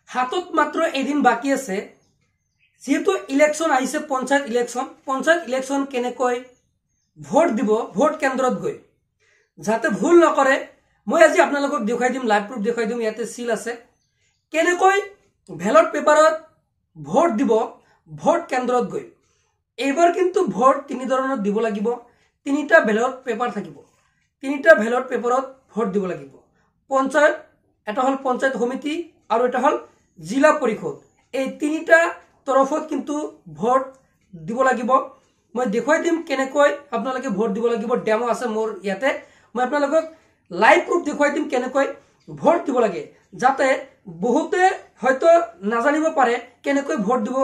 হাতত মাত্ৰ এদিন বাকি আছে যেহেতু ইলেকশন আহিছে পঞ্চায়ত ইলেকশন কেনেকৈ ভোট দিব ভোট কেন্দ্ৰত গৈ যাতে ভুল নকৰে মই আজি আপোনালোকক দেখাই দিম লাইভ প্ৰুফ দেখাই দিম ইয়াতে সিল আছে কেনেকৈ ব্যালট পেপাৰত ভোট দিব ভোট কেন্দ্ৰত গৈ এইবাৰ কিন্তু ভোট তিনি ধৰণৰ দিব লাগিব তিনিটা ব্যালট পেপাৰ থাকিব তিনিটা ব্যালট পেপাৰত ভোট দিব লাগিব পঞ্চায়ত এটা হল পঞ্চায়ত সমিতি আৰু এটা হল জিলা পৰিষদ এই তিনিটা তৰফত কিন্তু ভোট দিব লাগিব মই দেখাই দিম কেনেকৈ আপোনালোকে ভোট দিব লাগিব ডেমো আছে মোৰ ইয়াতে মই আপোনালোকক লাইভ প্ৰুফ দেখাই দিম কেনেকৈ ভোট দিব লাগে যাতে বহুতে হয়তো নাজানিব পাৰে কেনেকৈ ভোট দিব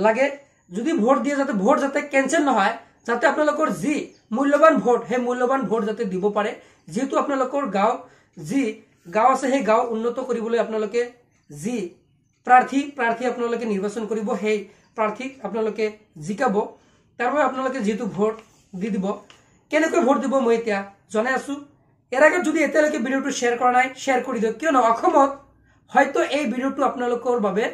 লাগে যদি ভোট দিয়ে যাতে ভোট যাতে কেনসেল নহয় যাতে আপোনালোকৰ যি মূল্যবান ভোট হে মূল্যবান ভোট যাতে দিব পাৰে যেহেতু আপোনালোকৰ গাঁও যি গাঁও আছে হে গাঁও উন্নত কৰিবলৈ আপোনালোকে যি প্ৰাৰ্থী আপোনালোকে নিৰ্বাচন কৰিব হে প্ৰাৰ্থীক আপোনালোকে জিকাব তাৰ বাবে আপোনালোকে যেহেতু ভোট দি দিব কেনেকৈ ভোট দিব মই এতিয়া জনাই আছো এর আগে যদি এতিয়ালৈকে ভিডিওটো শেয়ার কৰা নাই শেয়াৰ কৰি দিও কিয়নো অসমত হয়তো এই ভিডিওটো আপোনালোকৰ বাবে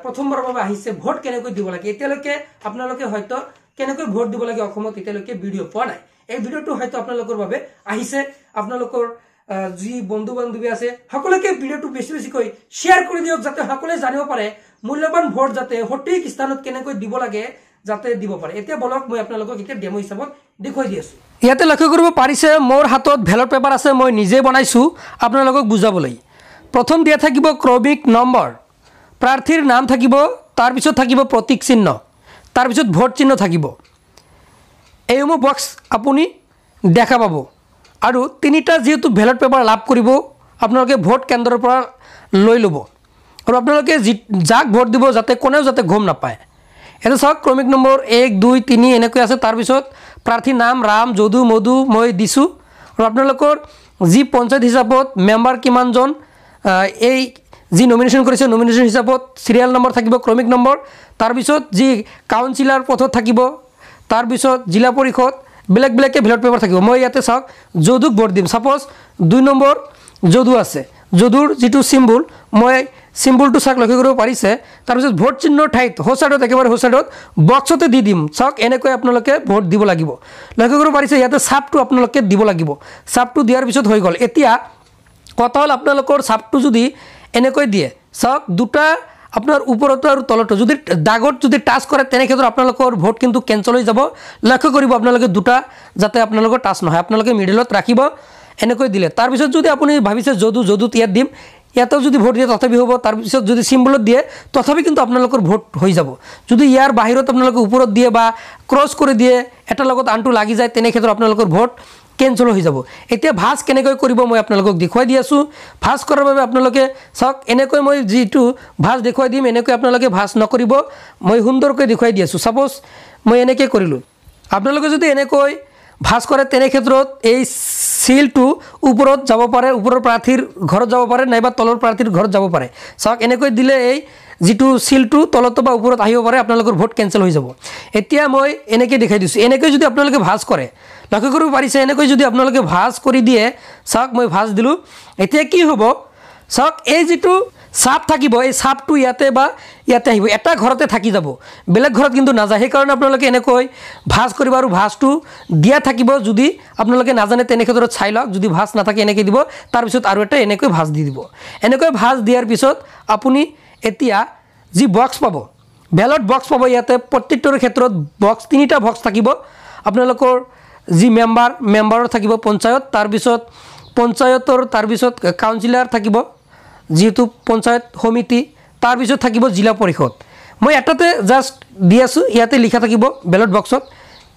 প্ৰথমবাৰৰ বাবে আহিছে ভোট কেনেকৈ দিব লাগে এতিয়ালৈকে আপোনালোকে হয়তো কেনেকৈ ভোট দিব লাগে অসমত এতিয়ালৈকে ভিডিও পোৱা নাই এই ভিডিওটো হয়তো আপোনালোকৰ বাবে আহিছে আপোনালোকৰ যি বন্ধু বান্ধৱী আছে সকলোকে ভিডিওটো বেছি বেছিকৈ শেয়াৰ কৰি দিওক যাতে সকলোৱে জানিব পাৰে মূল্যবান ভোট যাতে সঠিক স্থানত কেনেকৈ দিব লাগে যাতে দিব পাৰে এতিয়া বলক মই আপোনালোকক এটা ডেমো হিচাপত দেখাই দি আছো ইয়াতে লক্ষ্য কৰিব পাৰিছে মোৰ হাতত ব্যালট পেপাৰ আছে মই নিজে বনাইছো আপোনালোকক বুজাবলৈ প্ৰথম দিয়া থাকিব ক্ৰমিক নম্বৰ প্ৰাৰ্থীৰ নাম থাকিব তাৰ পিছত থাকিব প্ৰতীক চিহ্ন তাৰ পিছত ভোট চিহ্ন থাকিব এইসমূহ বক্স আপুনি দেখা পাব আৰু তিনিটা যেহেতু ব্যালট পেপাৰ লাভ কৰিব আপোনালোকে ভোট কেন্দ্ৰৰ পৰা লৈ ল'ব আৰু আপোনালোকে যাক ভোট দিব যাতে কোনেও যাতে গম নাপায় এটা চাওক ক্ৰমিক নম্বৰ 1 2 3 এনেকৈ আছে তাৰ পিছত প্ৰাৰ্থী নাম ৰাম যদু মধু মই দিছো আৰু আপোনালোকৰ যি পঞ্চায়ত হিচাপত মেম্বাৰ কিমানজন এই যি নমিনেশন কৰিছে নমিনেশন হিচাপত সিৰিয়াল নম্বৰ থাকিব ক্ৰমিক নম্বৰ তাৰ পিছত যি কাউন্সিলৰ পথত থাকিব তাৰ পিছত জিলা পৰিষদ ব্লেক ব্লেকে ব্যালট পেপাৰ থাকিব মই ইয়াতে চাওক যদুক ভোট দিম সাপোজ 2 নম্বৰ যদু আছে যদুৰ যেটো সিম্বল মই সিম্বলটো চাক লক্ষ্য কৰিব পাৰিছে তাৰ পিছত ভোট চিহ্নৰ ঠাইত হোসাডত একেবাৰে হোসাডত বক্সতে দি দিম চাওক এনেকৈ আপোনালোকে ভোট দিব লাগিব লক্ষ্য কৰিব পাৰিছে ইয়াতে সাপটো আপোনালোকে দিব লাগিব সাপটো দিয়াৰ পিছত হৈ গল এতিয়া কথা হল আপোনালোকৰ সাপটো যদি এনেকৈ দিয়ে চাওক দুটা আপোনাৰ ওপৰত আৰু তলত যদি দাগত যদি টাচ কৰে তেনে ক্ষেত্ৰত আপোনালোকৰ ভোট কিন্তু কেনসেল হৈ যাব লক্ষ্য কৰিব আপোনালোকে দুটা যাতে আপোনালোকৰ টাচ নহয় আপোনালোকে মিডলত ৰাখিব এনেকৈ দিলে তাৰ পিছত যদি আপুনি ভাবিছে যদু ইয়াত দিম ইয়াতেও যদি ভোট দিয়ে তথাপি হ'ব তাৰ পিছত যদি সিম্বলত দিয়ে তথাপি কিন্তু আপোনালোকৰ ভোট হৈ যাব যদি ইয়াৰ বাহিৰত আপোনালোকে ওপৰত দিয়ে বা ক্ৰস কৰি দিয়ে এটা লগত আনটো লাগি যায় তেনে ক্ষেত্ৰত আপোনালোকৰ ভোট কেনসেল হৈ যাব এতিয়া ভাজ কেনেকৈ কৰিব মই আপোনালোকক দেখাই দি আছো ভাজ কৰাৰ বাবে আপোনালোকে চাওক এনেকৈ মই যেটো ভাজ দেখাই দিম এনেকৈ আপোনালোকে ভাজ নকৰিব মই সুন্দৰকৈ দেখাই দি আছো সাপোজ মই এনেকৈ কৰিলো আপোনালোকে যদি এনেকৈ ভাজ কৰে তেনে ক্ষেত্ৰত এই সিলটো ওপৰত যাব পাৰে ওপৰৰ প্ৰাৰ্থীৰ ঘৰত যাব পাৰে নাইবা তলৰ প্ৰাৰ্থীৰ ঘৰত যাব পাৰে চাওক এনেকৈ দিলে এই যেটো সিলটো তলত বা ওপৰত আহিব পাৰে আপোনালোকৰ ভোট কেনসেল হৈ যাব এতিয়া মই এনেকৈ দেখাই দিছো এনেকৈ যদি আপোনালোকে ভাজ কৰে লক্ষ্য কৰিব পাৰিছে এনেকৈ যদি আপোনালোকে ভাজ কৰি দিয়ে চাওক মই ভাজ দিলো এতিয়া কি হ'ব চাওক এই যেটো সাপ থাকিব এই সাপটো ইয়াতে বা ইয়াতে আহিব এটা ঘৰতে থাকি যাব বেলেগ ঘৰত কিন্তু নাযায় সেই কাৰণে আপোনালোকে এনেকৈ ভাজ কৰিব আৰু ভাজটো দিয়া থাকিব যদি আপোনালোকে নাজানে তেনে ক্ষেত্ৰত চাই লওক যদি ভাজ নাথাকে এনেকৈ দিব তাৰ পিছত আৰু এটা এনেকৈ ভাজ দি দিব এনেকৈ ভাজ দিয়াৰ পিছত আপুনি এতিয়া যি বক্স পাব ব্যালট বক্স পাব ইয়াতে প্ৰত্যেকটোৰ ক্ষেত্ৰত বক্স তিনিটা বক্স থাকিব আপোনালোকৰ যি মেম্বাৰৰ থাকিব পঞ্চায়ত তাৰ পিছত পঞ্চায়তৰ তাৰ পিছত কাউন্সিলৰ থাকিব যেহেতু পঞ্চায়ত সমিতি তাৰ পিছত থাকিব জিলা পৰিষদ মই এটাতে জাস্ট দি আছো ইয়াতে লিখা থাকিব ব্যালট বক্সত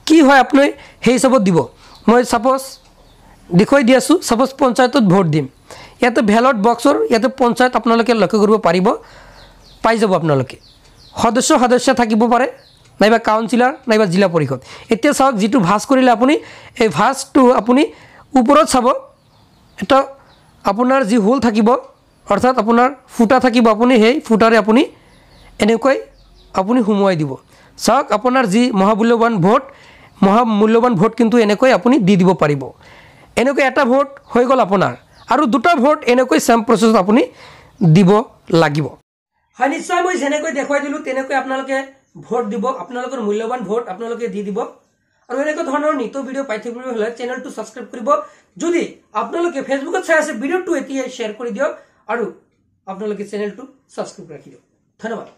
কি হয় আপুনি সেই হিচাপত দিব মই সাপোজ দেখাই দি আছো সাপোজ পঞ্চায়তত ভোট দিম ইয়াতে ব্যালট বক্সৰ ইয়াতে পঞ্চায়ত আপোনালোকে লক্ষ্য কৰিব পাৰিব পাই যাব আপোনালোকে সদস্য থাকিব পাৰে নাইবা কাউন্সিলৰ নাইবা জিলা পৰিষদ এতিয়া চাওক যেটো ভাজ কৰিলে আপুনি এই ভাজটো আপুনি ওপৰত চাব এটা আপোনাৰ যি হোল থাকিব অৰ্থাৎ আপোনাৰ ফুটা থাকিব আপুনি সেই ফুটাৰে আপুনি এনেকৈ আপুনি হুমুৱাই দিব চাওক আপোনাৰ যি মহামূল্যবান ভোট কিন্তু এনেকৈ আপুনি দি দিব পাৰিব এনেকৈ এটা ভোট হৈ গল আপোনাৰ আৰু দুটা ভোট এনেকৈ সেম প্ৰসেছত আপুনি দিব লাগিব হয় নিশ্চয় মই যেনেকৈ দেখুৱাই দিলো তেনেকৈ আপোনালোকে ভোট দিব, আপোনালোকৰ মূল্যৱান ভোট আপোনালোকে দি দিব। আৰু এনেকুৱা ধৰণৰ নিত ভিডিঅ' পাই থাকিবলৈ হলে চেনেলটো সাবস্ক্ৰাইব কৰিব। যদি আপোনালোকে ফেসবুকত চাই আছে ভিডিঅ'টো এতিয়াই শ্বেয়াৰ কৰি দিয়ক আৰু আপোনালোকে চেনেলটো সাবস্ক্ৰাইব ৰাখি দিয়ক। ধন্যবাদ।